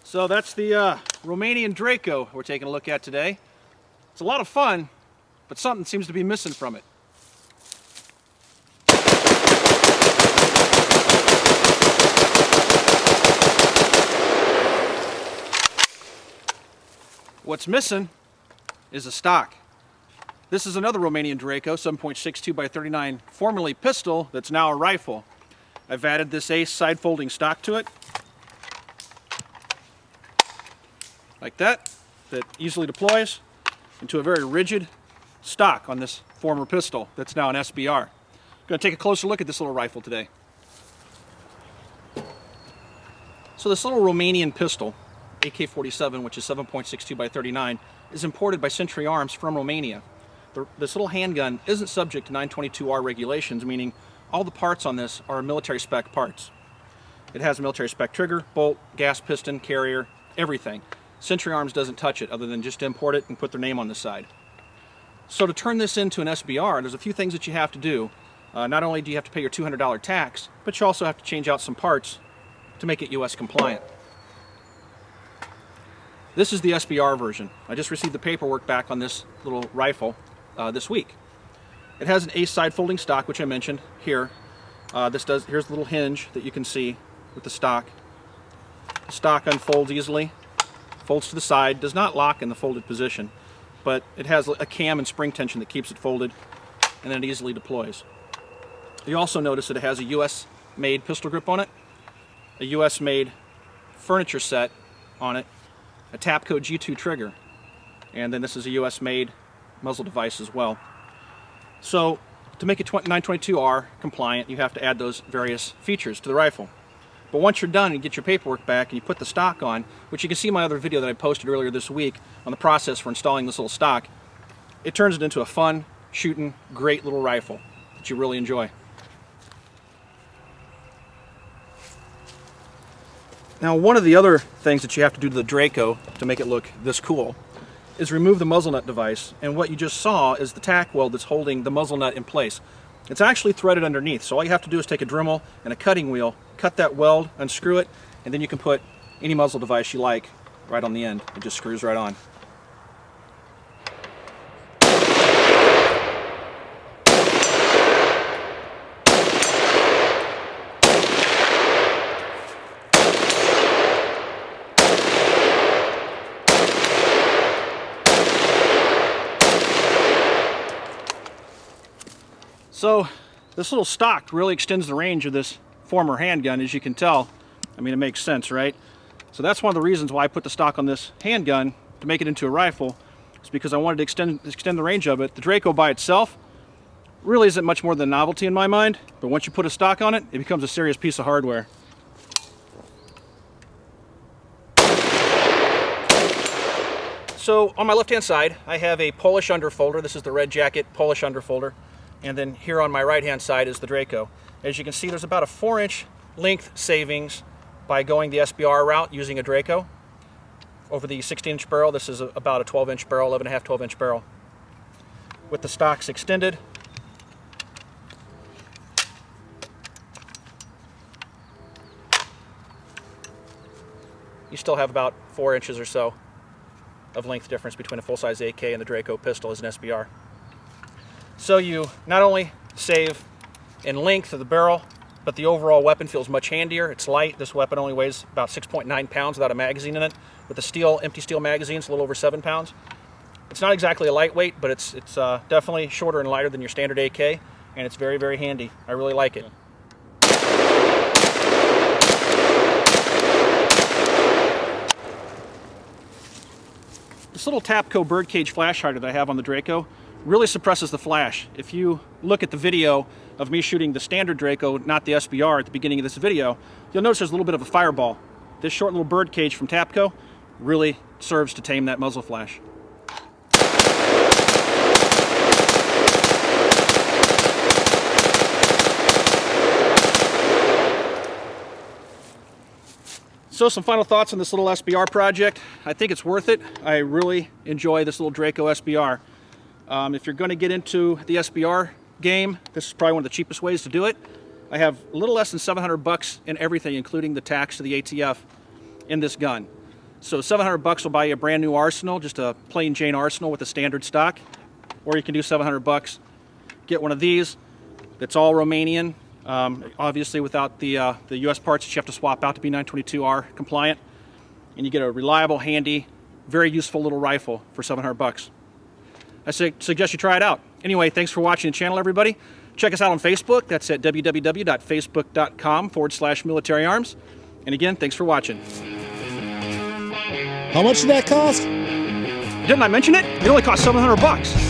So that's the Romanian Draco we're taking a look at today. It's a lot of fun, but something seems to be missing from it. What's missing is a stock. This is another Romanian Draco, 7.62 by 39 formerly pistol that's now a rifle. I've added this ACE side folding stock to it, like that easily deploys into a very rigid stock on this former pistol that's now an SBR. I'm going to take a closer look at this little rifle today. So this little Romanian pistol, AK-47, which is 7.62 by 39, is imported by Century Arms from Romania. This little handgun isn't subject to 922R regulations, meaning all the parts on this are military spec parts. It has a military spec trigger, bolt, gas piston, carrier, everything. Century Arms doesn't touch it other than just import it and put their name on the side. So to turn this into an SBR, there's a few things that you have to do. Not only do you have to pay your $200 tax, but you also have to change out some parts to make it US compliant. This is the SBR version. I just received the paperwork back on this little rifle this week. It has an ACE side folding stock, which I mentioned here. Here's the little hinge that you can see with the stock. The stock unfolds easily, folds to the side, does not lock in the folded position, but it has a cam and spring tension that keeps it folded, and then it easily deploys. You also notice that it has a US-made pistol grip on it, a US-made furniture set on it, a Tapco G2 trigger, and then this is a US-made muzzle device as well. So to make it 922R compliant, you have to add those various features to the rifle. But once you're done and you get your paperwork back and you put the stock on, which you can see in my other video that I posted earlier this week on the process for installing this little stock, it turns it into a fun, shooting, great little rifle that you really enjoy. Now, one of the other things that you have to do to the Draco to make it look this cool is remove the muzzle nut device, and what you just saw is the tack weld that's holding the muzzle nut in place. It's actually threaded underneath, so all you have to do is take a Dremel and a cutting wheel, cut that weld, unscrew it, and then you can put any muzzle device you like right on the end. It just screws right on. So this little stock really extends the range of this former handgun, as you can tell. I mean, it makes sense, right? So that's one of the reasons why I put the stock on this handgun to make it into a rifle, is because I wanted to extend the range of it. The Draco by itself really isn't much more than a novelty in my mind, but once you put a stock on it, it becomes a serious piece of hardware. So on my left-hand side, I have a Polish underfolder. This is the Red Jacket Polish underfolder. And then here on my right-hand side is the Draco. As you can see, there's about a 4-inch length savings by going the SBR route using a Draco. Over the 16-inch barrel, this is about a 12-inch barrel, 11.5, 12-inch barrel. With the stocks extended, you still have about 4 inches or so of length difference between a full-size AK and the Draco pistol as an SBR. So you not only save in length of the barrel, but the overall weapon feels much handier. It's light. This weapon only weighs about 6.9 pounds without a magazine in it. With the empty steel magazine, it's a little over 7 pounds. It's not exactly a lightweight, but it's definitely shorter and lighter than your standard AK, and it's very, very handy. I really like it. This little Tapco birdcage flash hider that I have on the Draco really suppresses the flash. If you look at the video of me shooting the standard Draco, not the SBR, at the beginning of this video, you'll notice there's a little bit of a fireball. This short little birdcage from Tapco really serves to tame that muzzle flash. So some final thoughts on this little SBR project. I think it's worth it. I really enjoy this little Draco SBR. If you're going to get into the SBR game, this is probably one of the cheapest ways to do it. I have a little less than $700 in everything, including the tax to the ATF in this gun. So 700 bucks will buy you a brand new arsenal, just a plain Jane arsenal with a standard stock. Or you can do 700 bucks, get one of these. That's all Romanian, obviously without the US parts that you have to swap out to be 922R compliant. And you get a reliable, handy, very useful little rifle for 700 bucks. I suggest you try it out. Anyway, thanks for watching the channel, everybody. Check us out on Facebook. That's at www.facebook.com/militaryarms. And again, thanks for watching. How much did that cost? Didn't I mention it? It only cost 700 bucks.